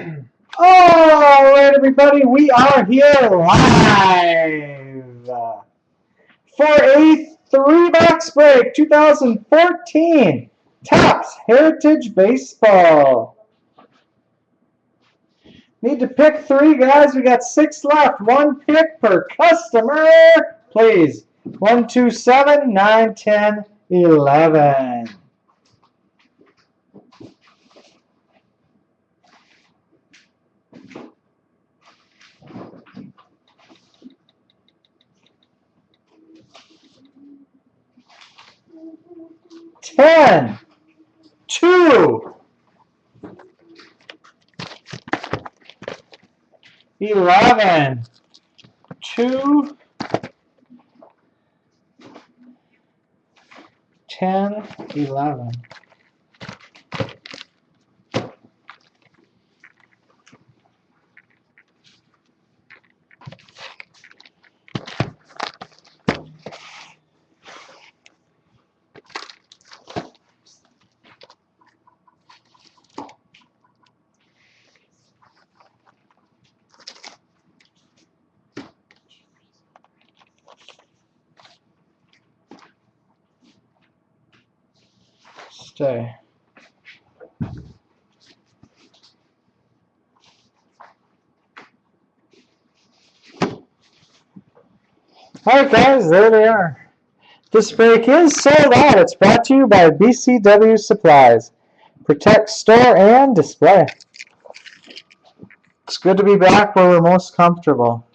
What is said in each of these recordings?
All right, everybody, we are here live for a 3-box break 2014 Topps Heritage Baseball. Need to pick 3, guys. We got 6 left. 1 pick per customer, please. 1, 2, 7, 9, 10, 11. Ten, 2, 11, 2, 10, 11. Stay. Alright guys, there they are. This break is sold out. It's brought to you by BCW Supplies. Protect store and display. It's good to be back where we're most comfortable.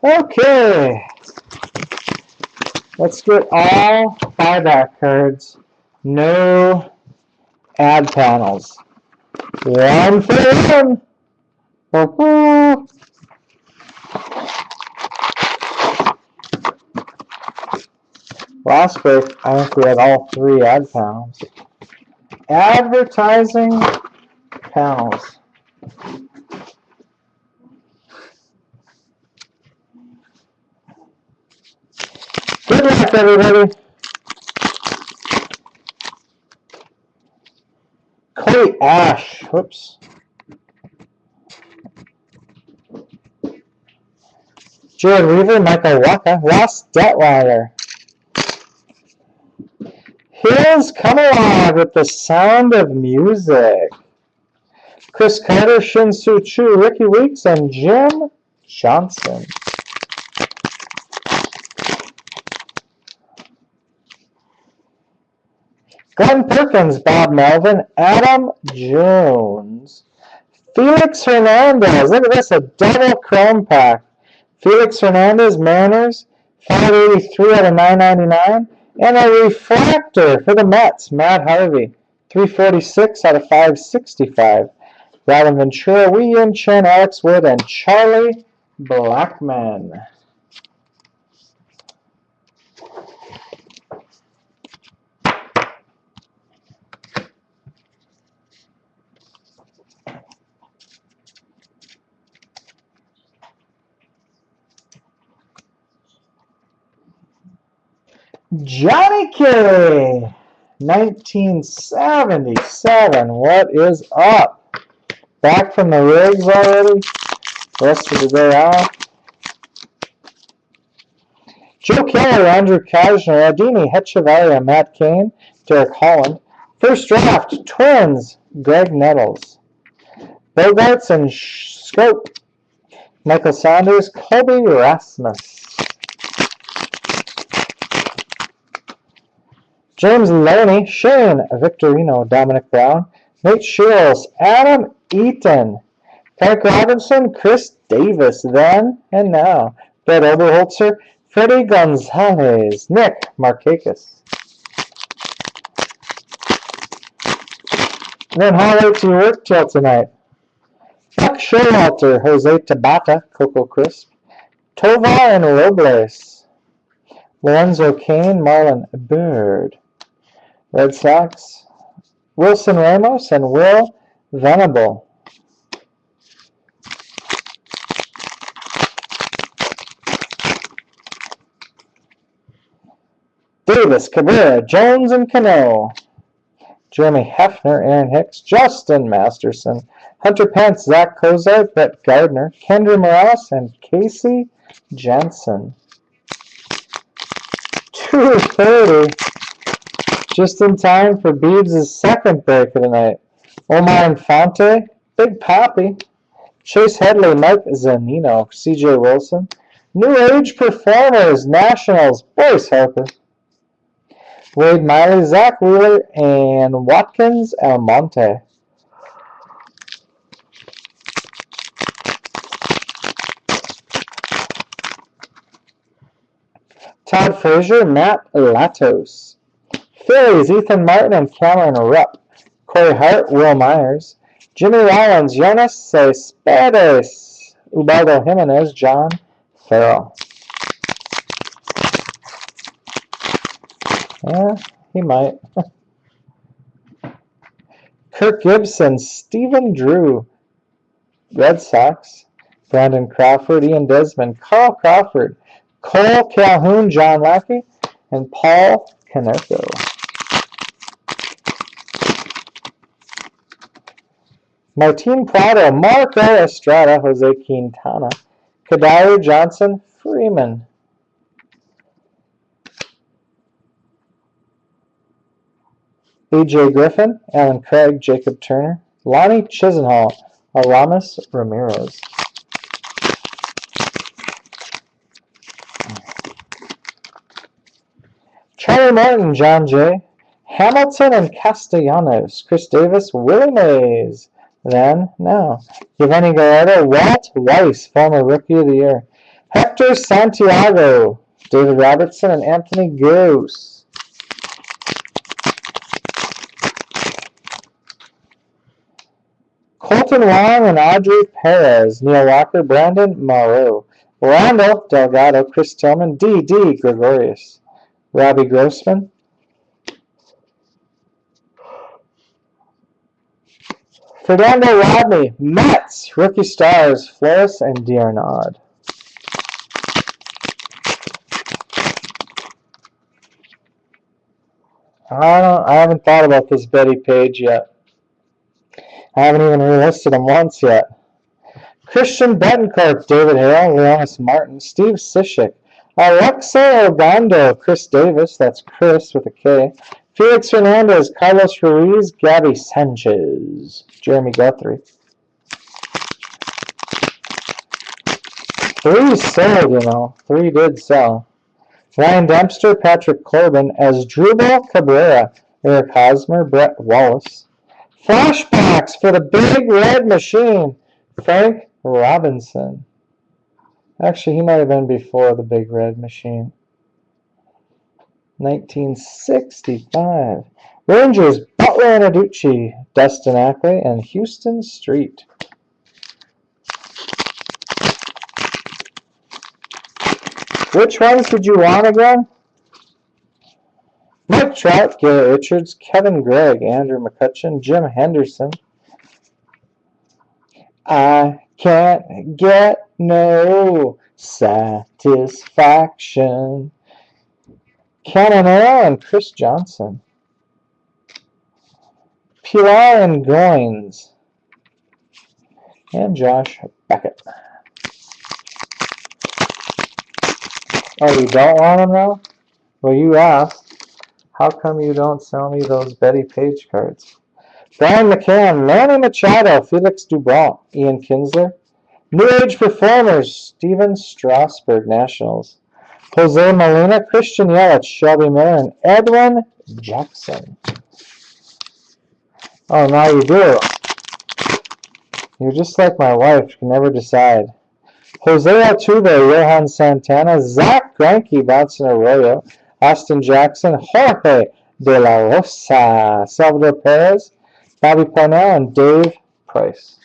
Okay. Let's get all buyback cards. No ad panels. 1 for 1. Woohoo! Last break, I think we had all 3 ad panels. Advertising panels. Good luck, everybody. Cody Ash. Whoops. Jared Weaver, Michael Waka, Ross Detweiler. Hills come alive with the sound of music. Chris Carter, Shin Soo Choo, Ricky Weeks, and Jim Johnson. Glenn Perkins, Bob Melvin, Adam Jones. Felix Hernandez, look at this, a double chrome pack. Felix Hernandez, Mariners, 583 out of 999. And a refractor for the Mets, Matt Harvey, 346 out of 565. Robin Ventura, Wei Yin Chen, Alex Wood, and Charlie Blackman. Johnny K, 1977. What is up? Back from the rigs already? Rest of the day off. Joe Keller, Andrew Kajner, Adini Hechavarria, Matt Cain, Derek Holland. First draft, Twins, Greg Nettles. Bogarts and Scope, Michael Saunders, Colby Rasmus. James Loney, Shane Victorino, Dominic Brown, Nate Shields, Adam Eaton, Frank Robinson, Chris Davis, then and now, Brett Oberholzer, Freddie Gonzalez, Nick Markakis. And then how late do you work till tonight? Buck Showalter, Jose Tabata, Coco Crisp, Tova and Robles, Lorenzo Cain, Marlon Bird. Red Sox, Wilson Ramos and Will Venable. Davis, Cabrera, Jones, and Cano. Jeremy Hefner, Aaron Hicks, Justin Masterson, Hunter Pence, Zach Kozar, Brett Gardner, Kendra Morales, and Casey Jensen. 230. Just in time for Beebs' second break of the night. Omar Infante, Big Papi, Chase Headley, Mike Zanino, CJ Wilson. New Age Performers, Nationals, Bryce Harper. Wade Miley, Zach Wheeler, and Watkins Almonte. Todd Frazier, Matt Latos. Phillies, Ethan Martin and Cameron Rupp. Corey Hart, Will Myers. Jimmy Rollins, Jonas Cespedes. Ubaldo Jimenez, John Farrell. Yeah, he might. Kirk Gibson, Stephen Drew, Red Sox. Brandon Crawford, Ian Desmond, Carl Crawford, Cole Calhoun, John Lackey, and Paul Canerco. Martin Prado, Marco Estrada, Jose Quintana, Kadaru Johnson, Freeman. AJ Griffin, Alan Craig, Jacob Turner, Lonnie Chisenhall, Aramis Ramirez. Charlie Martin, John Jay, Hamilton and Castellanos, Chris Davis, Willie Mays. Then, now, Giovanni Gallardo, Walt Weiss, former Rookie of the Year, Hector Santiago, David Robertson, and Anthony Gose. Colton Wong and Audrey Perez, Neil Walker, Brandon Moreau, Randall Delgado, Chris Tillman, D.D. Gregorius, Robbie Grossman, Fernando Rodney, Mets, Rookie Stars, Flores, and D'Arnaud. I haven't thought about this Betty Page yet. I haven't even relisted them once yet. Christian Betancourt, David Hale, Leonis Martin, Steve Cishek, Alexa Ogando, Chris Davis, that's Chris with a K, Felix Hernandez, Carlos Ruiz, Gabby Sanchez, Jeremy Guthrie. 3 sold, you know. 3 did sell. Ryan Dempster, Patrick Corbin, Asdrubal Cabrera, Eric Hosmer, Brett Wallace. Flashbacks for the Big Red Machine, Frank Robinson. Actually, he might have been before the Big Red Machine. 1965. Rangers, Butler and Aducci, Dustin Ackley, and Houston Street. Which ones did you want again? Mike Trout, Garrett Richards, Kevin Gregg, Andrew McCutcheon, Jim Henderson. I can't get no satisfaction. Cannonell and Chris Johnson. Pilar and Goins. And Josh Beckett. Oh, you don't want them now? Well, you asked. How come you don't sell me those Betty Page cards? Brian McCann, Manny Machado, Felix Dubron, Ian Kinsler. New Age Performers, Steven Strasburg, Nationals. Jose Molina, Christian Yelich, Shelby Miller, and Edwin Jackson. Oh, now you do. You're just like my wife, you can never decide. Jose Altuve, Johan Santana, Zach Greinke, Bouncing Arroyo, Austin Jackson, Jorge De La Rosa, Salvador Perez, Bobby Parnell, and Dave Price.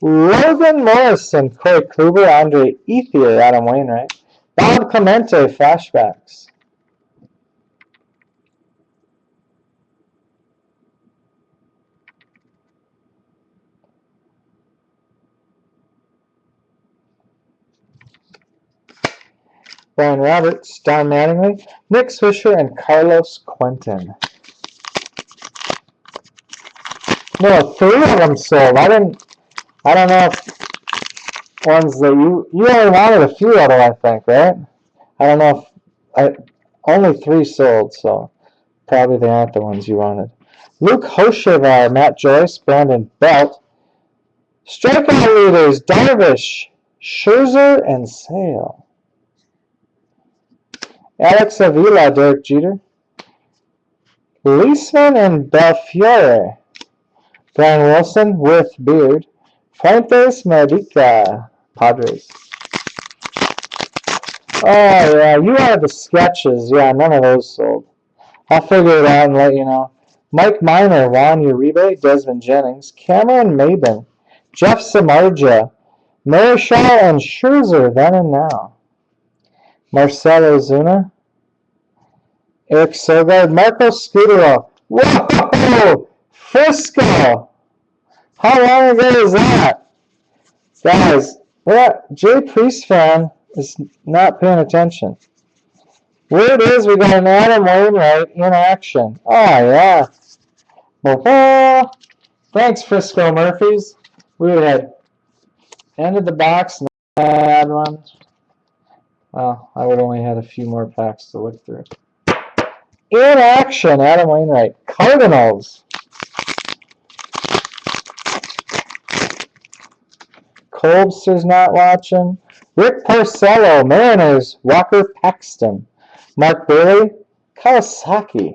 Logan Morrison, Corey Kluber, Andre Ethier, Adam Wainwright, Bob Clemente, Flashbacks. Brian Roberts, Don Mattingly, Nick Swisher, and Carlos Quentin. No, 3 of them sold. I don't know if ones that you only wanted a few of them, I think, right? I don't know if only 3 sold, so probably they aren't the ones you wanted. Luke Hochevar, Matt Joyce, Brandon Belt. Strikeout leaders, Darvish, Scherzer, and Sale. Alex Avila, Derek Jeter. Leisman and Belfiore. Brian Wilson with Beard. Fuentes Medica, Padres. Oh, yeah, you had the sketches. Yeah, none of those sold. I'll figure it out and let you know. Mike Minor, Juan Uribe, Desmond Jennings, Cameron Maben, Jeff Samardzija, Marichal, and Scherzer, then and now. Marcelo Zuna, Eric Sogard, Marco Scudero. Whoa! Frisco! How long ago was that? Guys, what? Jay Priest fan is not paying attention. Word is we got an Adam Wainwright in action. Oh, yeah. Well, thanks, Frisco Murphys. We had ended the box and had one. Well, I would only had a few more packs to look through. In action, Adam Wainwright. Cardinals. Colbster's not watching. Rick Porcello, Mariners. Walker Paxton. Mark Bailey, Kawasaki.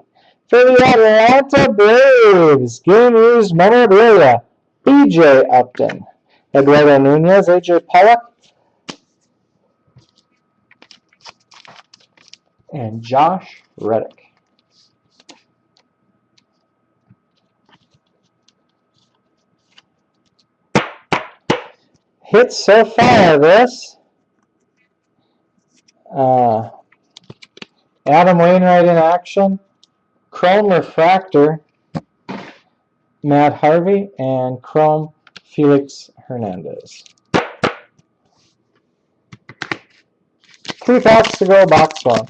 For the Atlanta Braves, game used memorabilia. BJ Upton. Eduardo Nunez, AJ Pollock. And Josh Reddick. Hits so far this. Adam Wainwright in action. Chrome Refractor, Matt Harvey, and Chrome Felix Hernandez. 3 packs to go, box 1.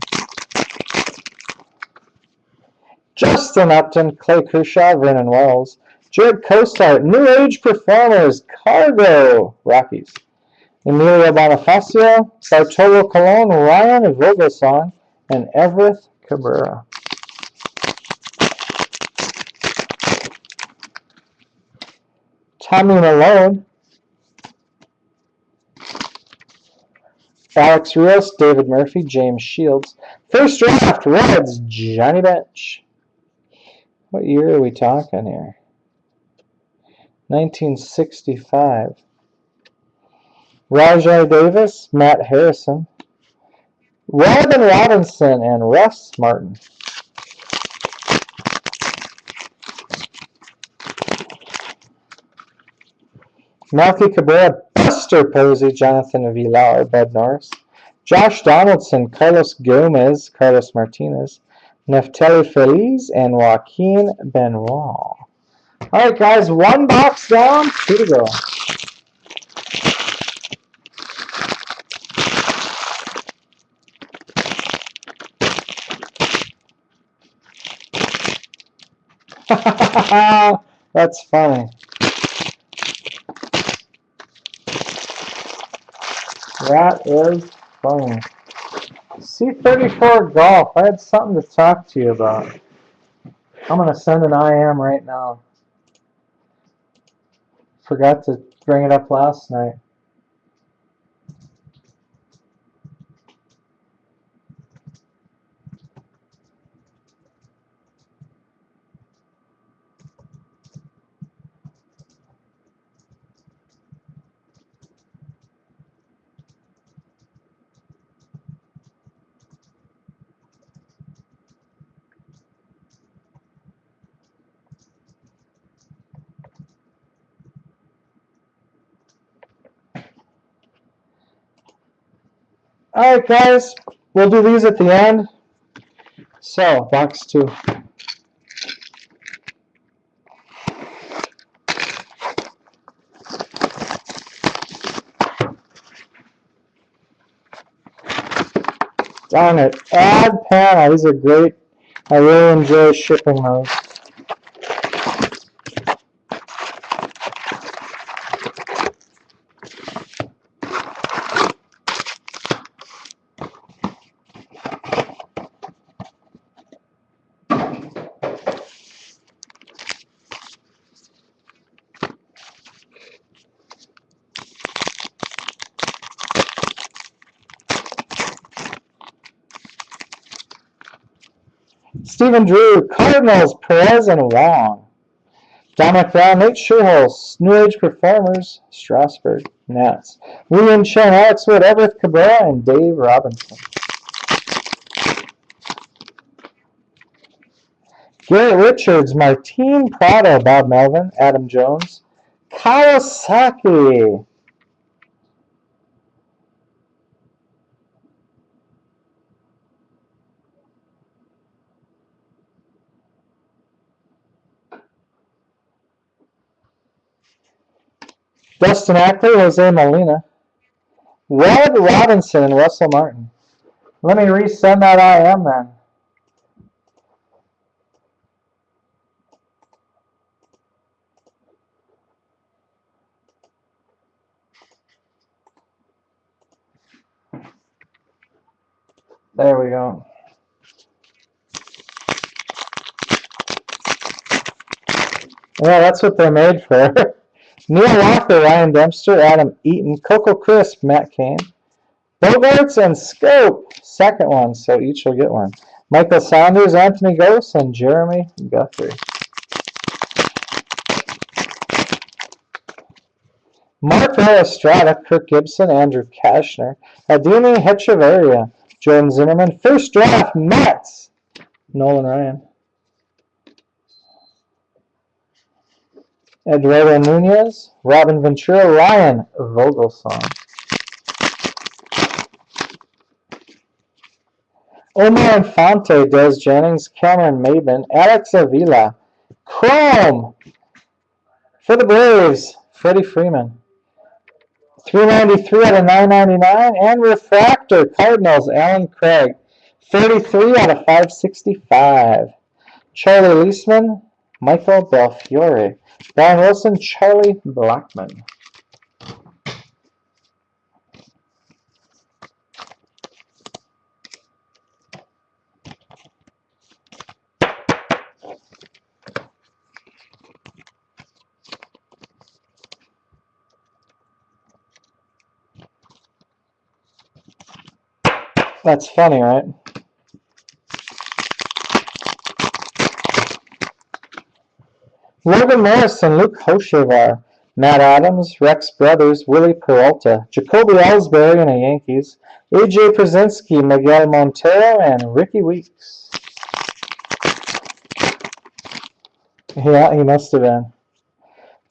Justin Upton, Clay Kershaw, Vernon Wells, Jared Costart, New Age Performers, Cargo, Rockies. Emilio Bonifacio, Bartolo Colon, Ryan Vogelsong, and Everett Cabrera. Tommy Malone, Alex Rios, David Murphy, James Shields. First draft, Reds, Johnny Bench. What year are we talking here? 1965. Rajai Davis, Matt Harrison, Robin Robinson, and Russ Martin. Melky Cabrera, Buster Posey, Jonathan Villar, Bud Norris, Josh Donaldson, Carlos Gomez, Carlos Martinez, Neftali Feliz, and Joaquin Benoit. All right, guys, 1 box down, 2 to go. That's funny. That is funny. C34 Golf. I had something to talk to you about. I'm going to send an IM right now. Forgot to bring it up last night. Alright guys, we'll do these at the end. So, box 2. Darn it. Add panel. These are great. I really enjoy shipping those. Stephen Drew, Cardinals, Perez, and Wong. Dominic Brown, Nate Sherholz, New Age Performers, Strasburg, Nats. William Chen, Alex Wood, Everett Cabrera, and Dave Robinson. Garrett Richards, Martin Prado, Bob Melvin, Adam Jones, Kawasaki. Dustin Ackley, Jose Molina, Webb Robinson, and Russell Martin. Let me resend that IM then. There we go. Yeah, that's what they're made for. Neil Walker, Ryan Dempster, Adam Eaton, Coco Crisp, Matt Cain, Bogarts, and Scope. Second one, so each will get one. Michael Saunders, Anthony Gose, and Jeremy Guthrie. Mark Estrada, Kirk Gibson, Andrew Kashner, Adini Hechavarria, Jordan Zimmerman. First draft, Mets, Nolan Ryan. Eduardo Nunez, Robin Ventura, Ryan Vogelsong. Omar Infante, Des Jennings, Cameron Maben, Alex Avila, Chrome for the Braves, Freddie Freeman. 393 out of 999, and Refractor, Cardinals, Alan Craig. 33 out of 565. Charlie Leisman, Michael Belfiore. Brian Wilson, Charlie Blackman. That's funny, right? Logan Morrison, Luke Hochevar, Matt Adams, Rex Brothers, Willie Peralta, Jacoby Ellsbury and the Yankees, A.J. Przinsky, Miguel Montero, and Ricky Weeks. Yeah, he must have been.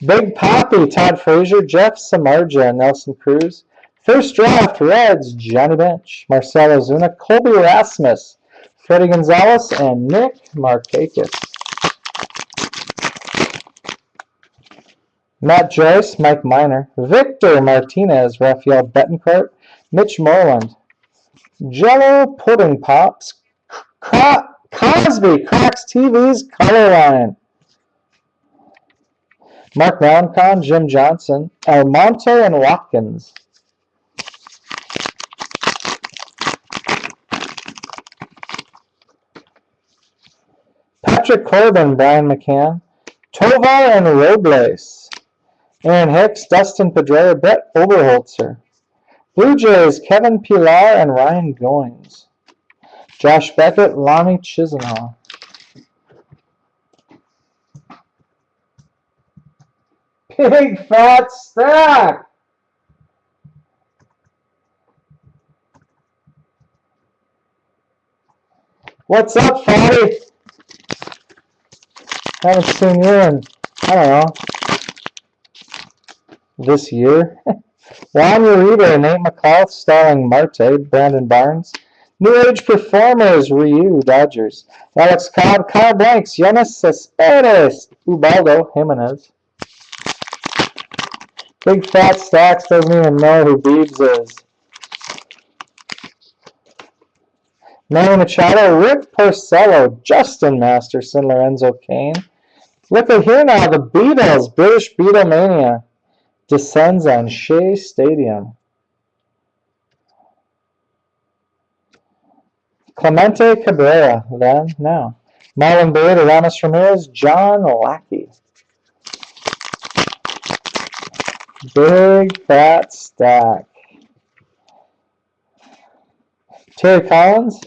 Big Poppy, Todd Frazier, Jeff Samardzija, Nelson Cruz. First draft, Reds, Johnny Bench, Marcelo Zuna, Colby Rasmus, Freddie Gonzalez, and Nick Markakis. Matt Joyce, Mike Minor, Victor Martinez, Rafael Betancourt, Mitch Moreland, Jello Pudding Pops, Cosby, Cracks TV's Color Line, Mark Melancon, Jim Johnson, Almonte, and Watkins. Patrick Corbin, Brian McCann, Tovar and Robles, Aaron Hicks, Dustin Pedroia, Brett Oberholzer. Blue Jays, Kevin Pilar and Ryan Goins. Josh Beckett, Lonnie Chisenhall. Big fat stack! What's up, Fatty? Haven't seen you in, I don't know, this year. Juan Uribe, Nate McCall, starring Marte, Brandon Barnes. New Age Performers, Ryu, Dodgers. Alex Cobb, Kyle Blanks, Jonas Cespedes, Ubaldo, Jimenez. Big Fat Stacks doesn't even know who Beebs is. Manny Machado, Rick Porcello, Justin Masterson, Lorenzo Cain. Look at here now, the Beatles, British Beatlemania, descends on Shea Stadium. Clemente Cabrera, then, now. Marlon Barrera, Ramos Ramirez, John Lackey. Big fat stack. Terry Collins,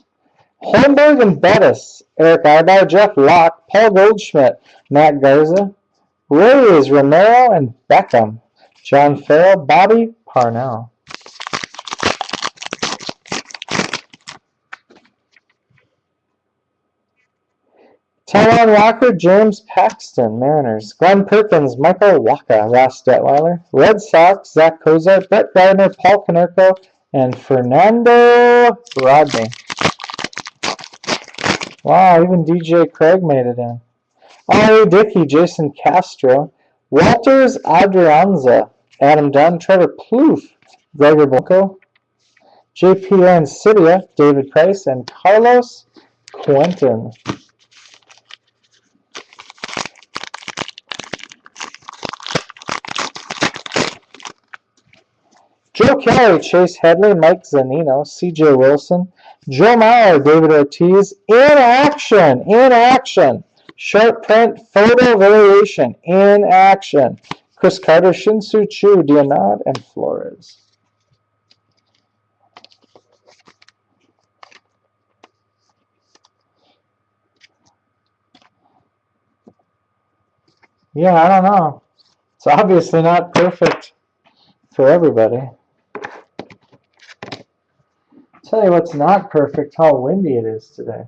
Holmberg and Bettis, Eric Ibar, Jeff Locke, Paul Goldschmidt, Matt Garza, Rays, Romero, and Beckham, John Farrell, Bobby Parnell. Taiwan Walker, James Paxton, Mariners. Glenn Perkins, Michael Wacha, Ross Detweiler. Red Sox, Zach Kozar, Brett Gardner, Paul Konerko, and Fernando Rodney. Wow, even DJ Craig made it in. R.A. Dickey, Jason Castro. Walters Adrianza, Adam Dunn, Trevor Plouffe, Gregor Blanco. J.P. Lancidia, David Price, and Carlos Quentin. Joe Kelly, Chase Headley, Mike Zanino, C.J. Wilson, Joe Mauer, David Ortiz, in action, sharp print, photo variation, in action, Chris Carter, Shin-Soo Choo, Dionad, and Flores. Yeah, I don't know. It's obviously not perfect for everybody. Tell you what's not perfect, how windy it is today.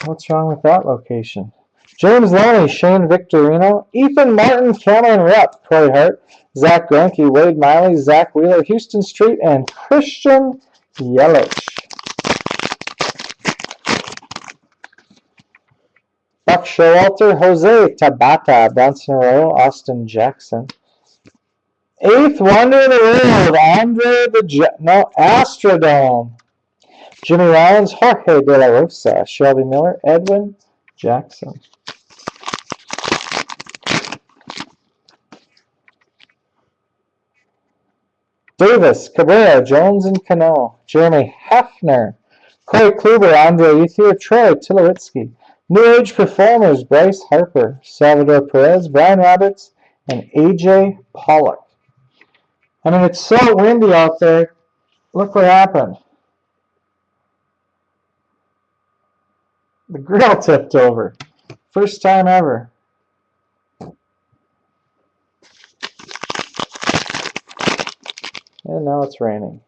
What's wrong with that location? James Loney, Shane Victorino, Ethan Martin, Cameron Rupp, Corey Hart, Zach Greinke, Wade Miley, Zach Wheeler, Houston Street, and Christian Yelich. Buck Showalter, Jose Tabata, Bronson Arroyo, Austin Jackson. Eighth wonder of the world, Andre the Astrodome. Jimmy Ryans, Jorge De La Rosa, Shelby Miller, Edwin Jackson. Davis, Cabrera, Jones and Cano, Jeremy Hefner, Corey Kluber, Andre Ethier, Troy Tulowitzki. New Age Performers, Bryce Harper, Salvador Perez, Brian Roberts, and AJ Pollock. I mean, it's so windy out there. Look what happened. The grill tipped over. First time ever. And now it's raining.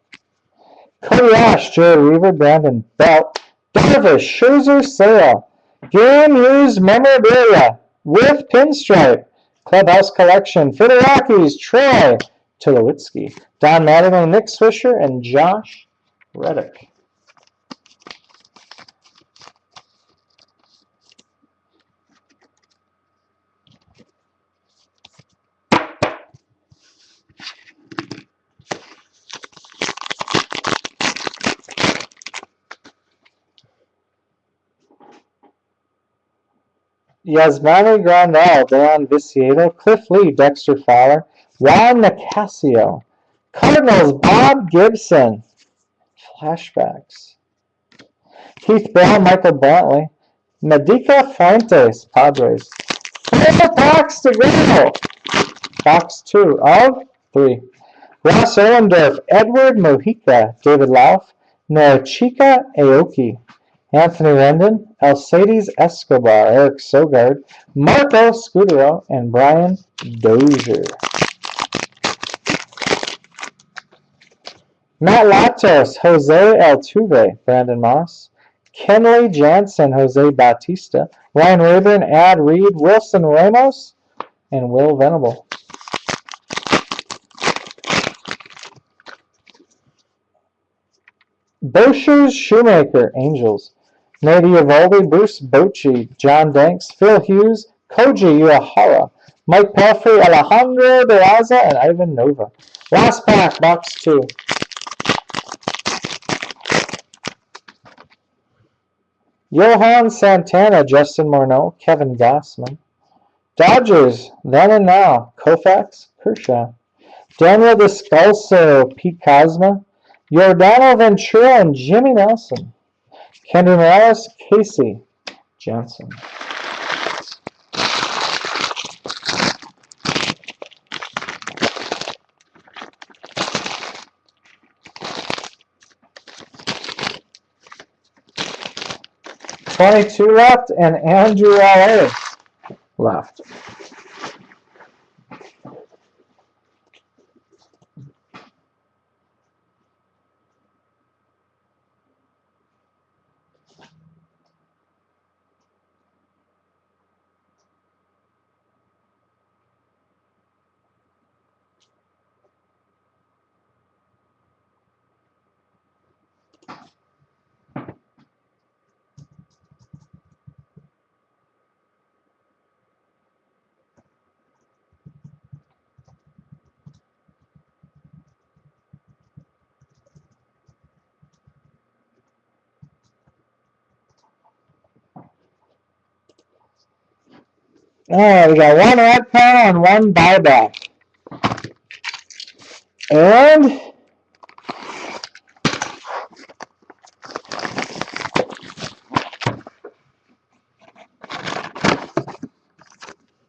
Cody Ash, Jared Weaver, Brandon Belt, Darvish, Scherzer, Sale. Game used memorabilia with pinstripe. Clubhouse collection for the Rockies, Troy Tulowitzki, Don Mattingly, Nick Swisher, and Josh Reddick. Yasmani Grandal, Deon Viciedo, Cliff Lee, Dexter Fowler, Juan Nicasio. Cardinals, Bob Gibson. Flashbacks. Keith Brown, Michael Brantley. Medica Fuentes, Padres. 4 packs to go. Box 2 of 3. Ross Ollendorf, Edward Mojica, David Lauf, Naochika Aoki. Anthony Rendon, Alcides Escobar, Eric Sogard, Marco Scudero, and Brian Dozier. Matt Latos, Jose Altuve, Brandon Moss, Kenley Jansen, Jose Bautista, Ryan Rayburn, Ad Reed, Wilson Ramos, and Will Venable. Boschers Shoemaker, Angels. Nady Eovaldi, Bruce Bochy, John Danks, Phil Hughes, Koji Uehara, Mike Pelfrey, Alejandro De Raza, and Ivan Nova. Last pack, box 2. Johan Santana, Justin Morneau, Kevin Gassman. Dodgers, then and now, Koufax, Kershaw. Daniel Descalso, Pete Kozma. Yordano Ventura, and Jimmy Nelson. Kendy Morales, Casey Janssen. $22 left, and Andrew L.A. left. Alright, we got one ad panel and one buyback. And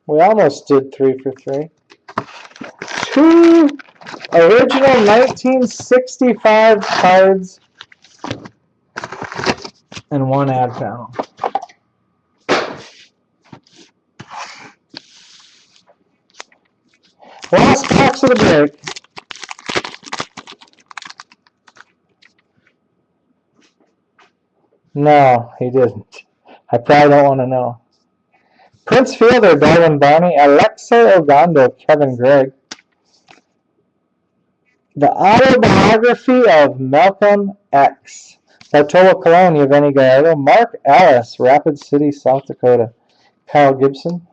we almost did 3 for 3. 2 original 1965 cards and one ad panel. Last box of the break. No, he didn't. I probably don't want to know. Prince Fielder, Darwin Barney, Alexei Ogando, Kevin Gregg. The autobiography of Malcolm X. Bartolo Colon, Yevgeny Gallardo, Mark Ellis, Rapid City, South Dakota. Kyle Gibson.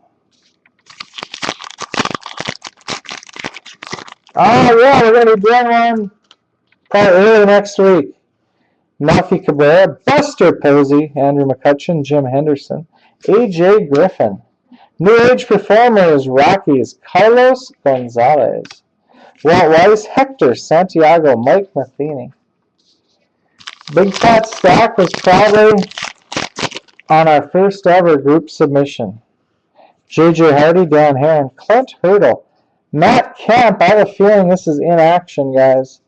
Oh yeah, we're going to be doing one probably early next week. Melky Cabrera, Buster Posey, Andrew McCutcheon, Jim Henderson, A.J. Griffin. New Age Performers, Rockies, Carlos Gonzalez. Walt Weiss, Hector Santiago, Mike Matheny. Big Fat Stack was probably on our first ever group submission. J.J. Hardy, Dan Heron, Clint Hurdle, Matt Kemp. I have a feeling this is in action, guys.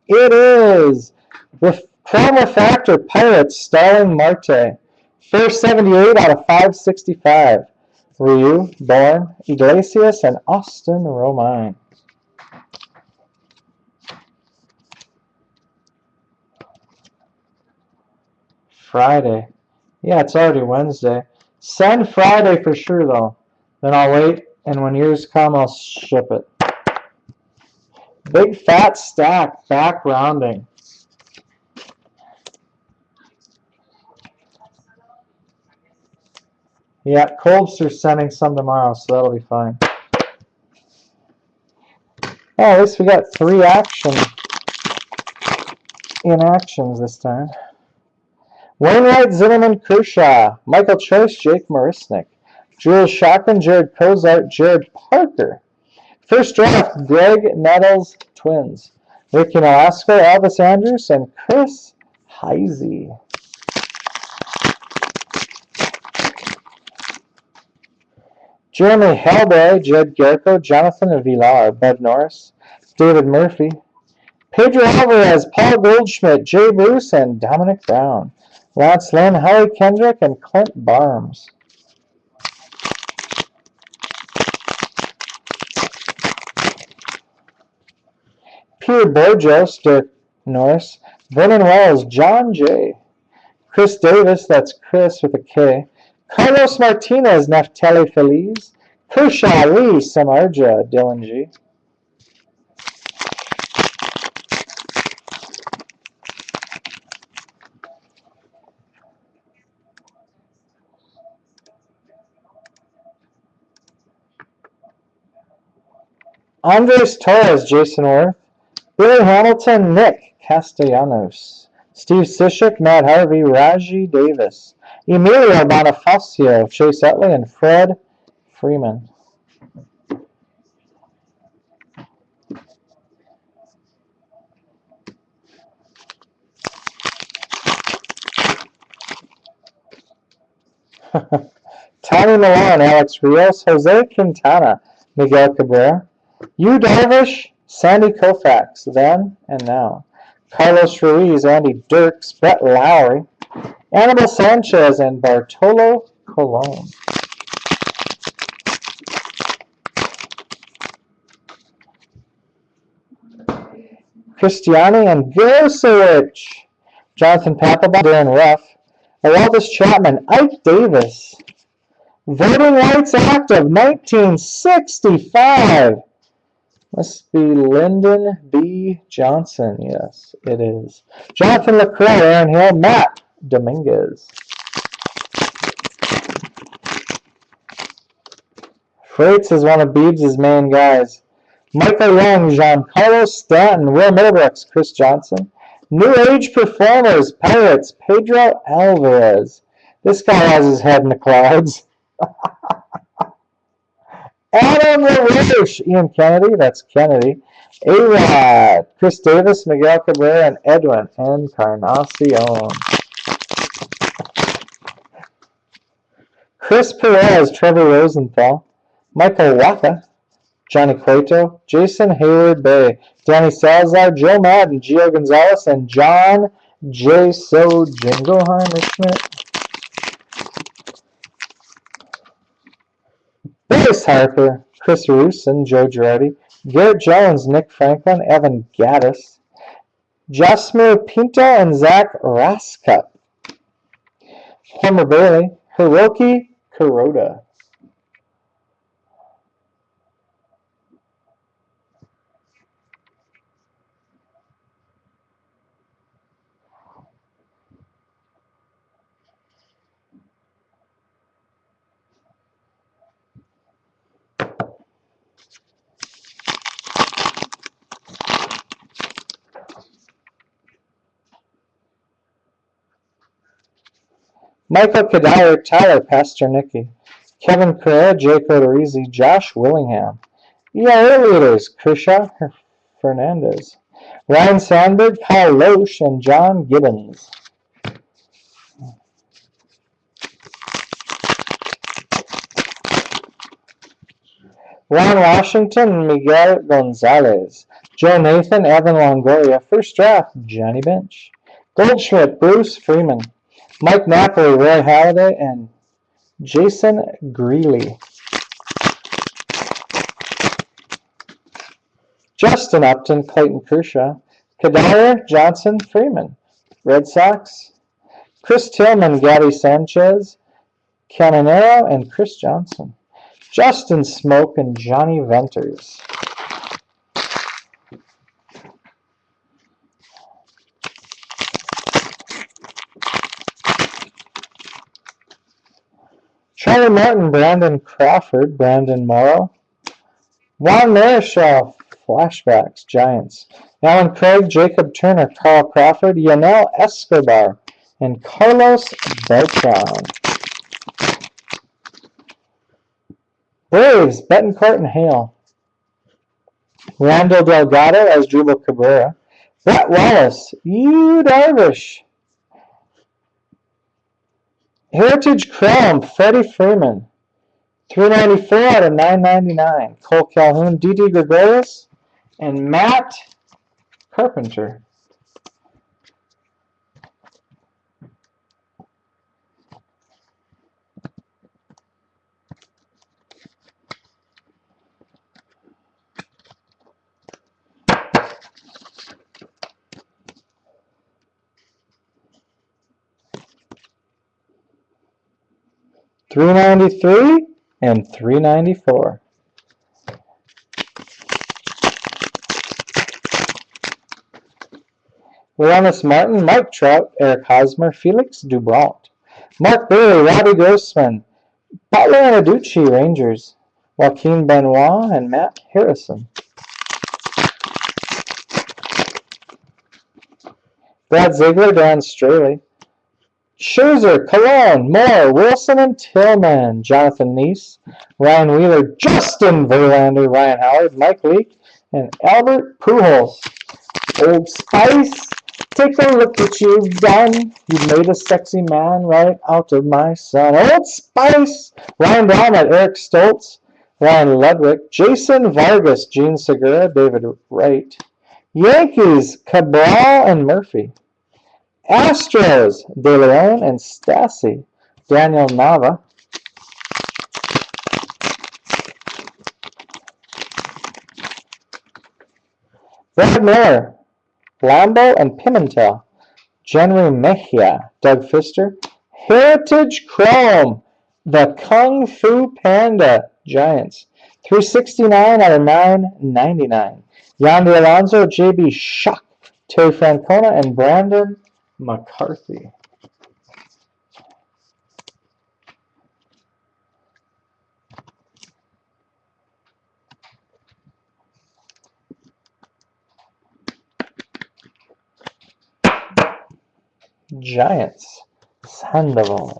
It is. With Chrome Refractor Pirates, Starling Marte. First 78 out of 565. Ryu, Bourne, Iglesias, and Austin Romine. Friday. Yeah, it's already Wednesday. Send Friday for sure, though. Then I'll wait, and when yours come, I'll ship it. Big Fat Stack, back rounding. Yeah, Colbs are sending some tomorrow, so that'll be fine. Oh, at least we got 3 actions this time. Wainwright, Zimmerman, Kershaw, Michael Choice, Jake Marisnik, Jules Chakrin, Jared Cozart, Jared Parker. First draft, Greg Nettles, Twins. Ricky Nolasco, Elvis Andrus, and Chris Heisey. Jeremy Hellboy, Jed Garco, Jonathan Villar, Bud Norris, David Murphy, Pedro Alvarez, Paul Goldschmidt, Jay Bruce, and Dominic Brown. Lance Lynn, Howie Kendrick, and Clint Barnes. Peter Borjos, Dirk Norris, Vernon Wells, John J. Chris Davis, that's Chris with a K. Carlos Martinez, Neftali Feliz. Kershaw, Lee, Samardzija, Dylan G. Andres Torres, Jason Worth. Billy Hamilton, Nick Castellanos. Steve Cishek, Matt Harvey, Raji Davis. Emilio Bonifacio, Chase Utley, and Fred Freeman. Tommy Malone, Alex Rios, Jose Quintana, Miguel Cabrera. Yu Darvish, Sandy Koufax, then and now. Carlos Ruiz, Andy Dirks, Brett Lowry, Anibal Sanchez, and Bartolo Colon. Cristiani and Gilsowich, Jonathan Papelbon, Darren Ruff, Aroldis Chapman, Ike Davis. Voting Rights Act of 1965. Must be Lyndon B. Johnson. Yes, it is. Jonathan LaCroix, Aaron Hill, Matt Dominguez. Freights is one of Beebs' main guys. Michael Young, Giancarlo Stanton, Will Middlebrooks, Chris Johnson. New Age Performers, Pirates, Pedro Alvarez. This guy has his head in the clouds. Adam LaRoche, Ian Kennedy, that's Kennedy. A-Rod, Chris Davis, Miguel Cabrera, and Edwin Encarnacion. Chris Perez, Trevor Rosenthal. Michael Waka, Johnny Cueto, Jason Hayward Bay, Danny Salazar, Joe Madden, Gio Gonzalez, and John J. So Jingleheimer Schmidt. Bryce Harper, Chris Rusin, Joe Girardi, Garrett Jones, Nick Franklin, Evan Gaddis, Jasmine Pinto, and Zach Raskup. Homer Bailey, Hiroki Kuroda. Michael Kadire, Tyler Pasternicki, Kevin Correa, Jake Odorizzi, Josh Willingham. ERA leaders, Kershaw Fernandez, Ryan Sandberg, Kyle Loesch, and John Gibbons. Ron Washington, Miguel Gonzalez, Joe Nathan, Evan Longoria. First draft, Johnny Bench. Goldschmidt, Bruce Freeman, Mike Napoli, Roy Halladay, and Jason Greeley. Justin Upton, Clayton Kershaw, Kadire, Johnson, Freeman. Red Sox, Chris Tillman, Gabby Sanchez, Canonero, and Chris Johnson. Justin Smoke and Johnny Venters. Charlie Martin, Brandon Crawford, Brandon Morrow. Juan Marichal, Flashbacks, Giants. Alan Craig, Jacob Turner, Carl Crawford, Yanel Escobar, and Carlos Beltran. Braves, Betancourt and Hale. Randall Delgado as Jubal Cabrera. Brett Wallace, Yu Darvish. Heritage Chrome, Freddie Freeman. 394 out of 999. Cole Calhoun, Didi Gregorius, and Matt Carpenter. $393 and $394. Leonis Martin, Mike Trout, Eric Hosmer, Felix Dubront, Mark Bailey, Robbie Grossman, Paolo Anaducci, Rangers, Joaquin Benoit, and Matt Harrison. Brad Ziegler, Dan Straley. Scherzer, Cologne, Moore, Wilson, and Tillman. Jonathan Neese, Ryan Wheeler, Justin Verlander, Ryan Howard, Mike Leake, and Albert Pujols. Old Spice, take a look what you've done. You made a sexy man right out of my son. Old Spice, Ryan Downey, Eric Stoltz, Ryan Ludwig, Jason Vargas, Gene Segura, David Wright. Yankees, Cabral and Murphy. Astros, De Leon and Stassi, Daniel Nava. Brad Miller, Lambo and Pimentel, Jenry Mejia, Doug Fister. Heritage Chrome, the Kung Fu Panda, Giants, 369 out of 999. Yandy Alonso, JB Shuck, Terry Francona, and Brandon McCarthy. Giants, Sandoval.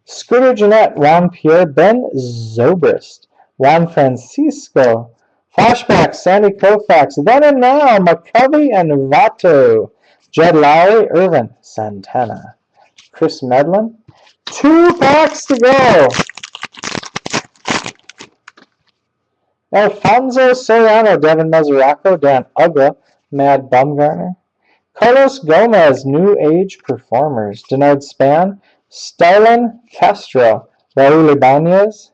Scooter Jeanette, Juan Pierre, Ben Zobrist, Juan Francisco. Flashback, Sandy Koufax, Then and Now, McCovey and Vato. Jed Lowry, Irvin Santana. Chris Medlin. 2 packs to go. Alfonso Soriano, Devin Mesoraco, Dan Ugla, Mad Bumgarner. Carlos Gomez, New Age Performers. Denard Span, Starlin Castro, Raul Ibanez.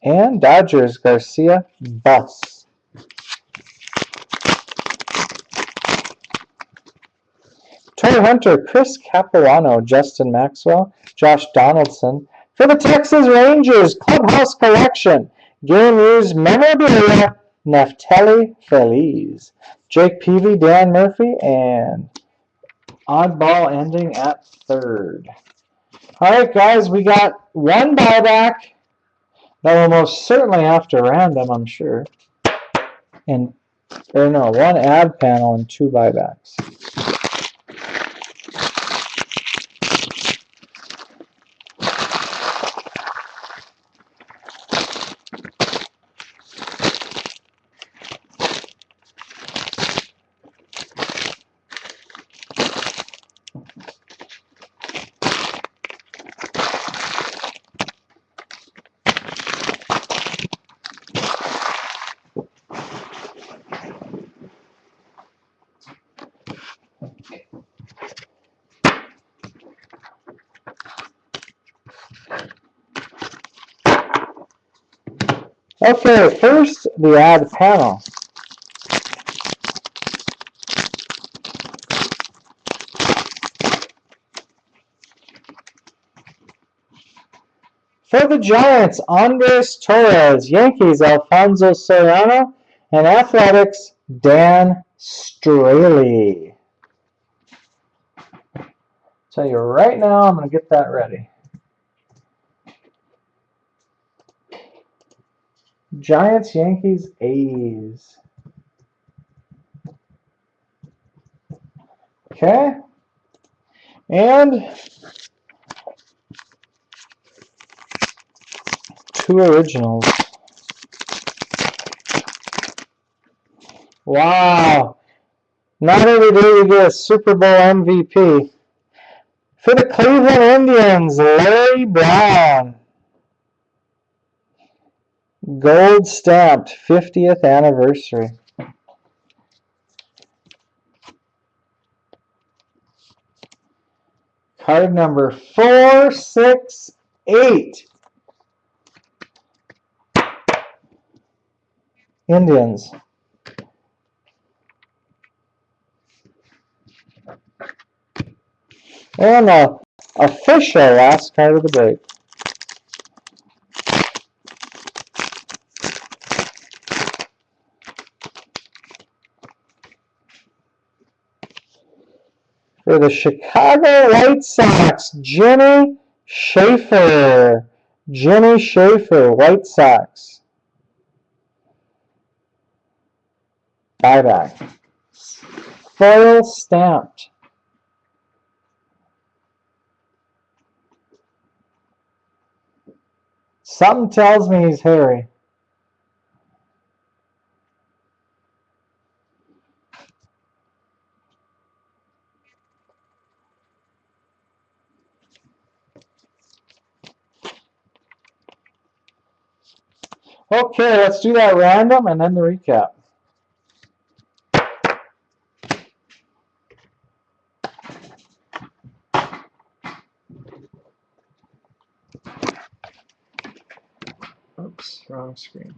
And Dodgers, Garcia Bus. Tory Hunter, Chris Capuano, Justin Maxwell, Josh Donaldson. For the Texas Rangers, Clubhouse Collection, Game Used Memorabilia, Neftali Feliz. Jake Peavy, Dan Murphy, and oddball ending at 3rd. All right, guys, we got 1 buyback that will most certainly have to random, I'm sure. And, or no, 1 ad panel and 2 buybacks. Okay, first the ad panel. For the Giants, Andres Torres. Yankees, Alfonso Soriano. And Athletics, Dan Straley. Tell you right now, I'm going to get that ready. Giants, Yankees, A's. Okay. And 2 originals. Wow. Not every day you get a Super Bowl MVP. For the Cleveland Indians, Larry Brown. Gold stamped, 50th anniversary. Card number 468. Indians. And the official last card of the break. For the Chicago White Sox, Jimmy Schaefer. Jimmy Schaefer, White Sox. Buyback. Foil stamped. Something tells me he's hairy. Okay, let's do that random and then the recap. Oops, wrong screen.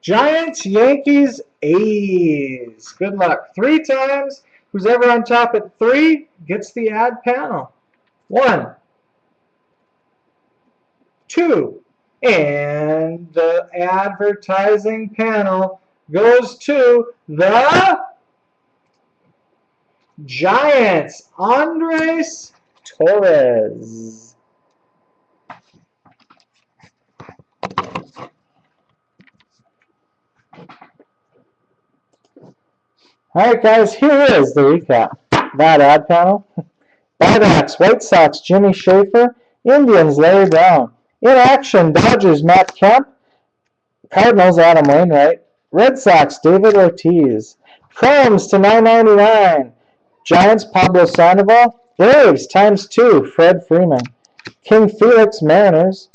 Giants, Yankees, A's. Good luck. 3 times. Who's ever on top at 3 gets the ad panel. 1, 2, and the advertising panel goes to the Giants, Andres Torres. Alright guys, here is the recap. That ad panel. Buybacks, White Sox, Jimmy Schaefer. Indians, Larry Brown. In action, Dodgers, Matt Kemp. Cardinals, Adam Wainwright. Red Sox, David Ortiz. Chromes to $9.99. Giants, Pablo Sandoval. Braves, ×2, Fred Freeman. King Felix, Mariners.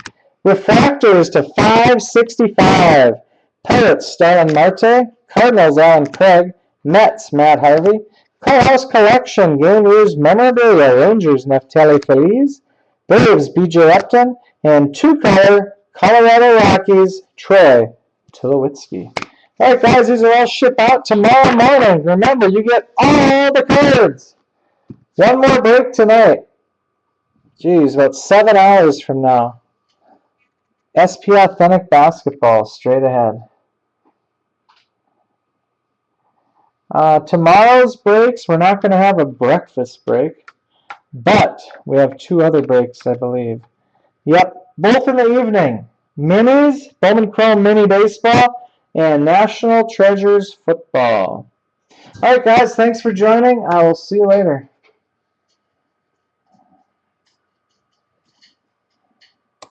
Refractors to $5.65. Pirates, Starlin Marte. Cardinals, Alan Craig. Mets, Matt Harvey. Clubhouse Collection, Game Used Memorabilia, Rangers, Neftali Feliz. Braves, BJ Upton. And 2-color, Colorado Rockies, Troy Tulowitzki. Alright guys, these are all shipped out tomorrow morning. Remember, you get all the cards. One more break tonight. Geez, about 7 hours from now. SP Authentic Basketball, straight ahead. Tomorrow's breaks, we're not going to have a breakfast break, but we have 2 other breaks, I believe. Yep, both in the evening. Minis, Bowman Chrome Mini Baseball, and National Treasures Football. All right, guys, thanks for joining. I will see you later.